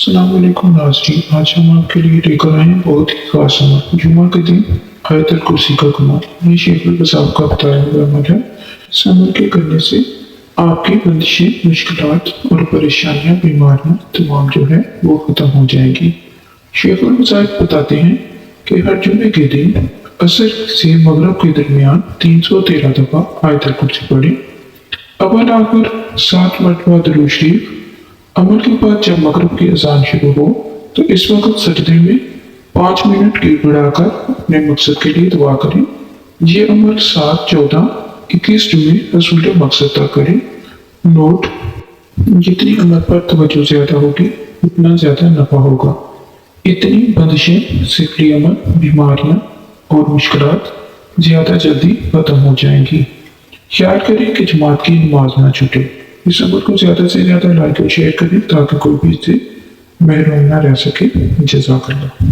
अस्सलाम वालेकुम नाज़रीन। आज हम आपके लिए लेकर आए हैं बहुत ही खास अमल। जुमा के दिन आयतल कुर्सी का कमाल। ये शेख साहब का बताया हुआ अमल है। इस अमल के करने से आपकी बंदिशें, मुश्किलात और परेशानियां, बीमारियां तमाम जो है वो खत्म हो जाएंगी। शेख साहब बताते हैं कि हर जुमे के दिन असर से मगरब के दरमियान 313 दफा आयतल कुर्सी पढ़ें। अव्वल आखिर 7 मरतबा दुरूद शरीफ। अमल के बाद जब मगरिब की अजान शुरू हो तो इस वक्त सजदे में 5 मिनट की बढ़ाकर अपने मकसद के लिए दुआ करें। ये अमल 7, 14, 21 जुमे रसूल मकसद तक करें। नोट: जितनी अमल पर तवज्जो ज्यादा होगी उतना ज्यादा नफा होगा। इतनी बंदिशें, सिफली अमल, बीमारियां और मुश्किलात ज्यादा जल्दी खत्म हो जाएंगी। ख्याल करें कि जमात की नमाज ना छूटे। इस अमल को ज्यादा से ज्यादा लाइक और शेयर करें ताकि कोई भी इससे महरूम ना रह सके। जज़ाकल्लाह।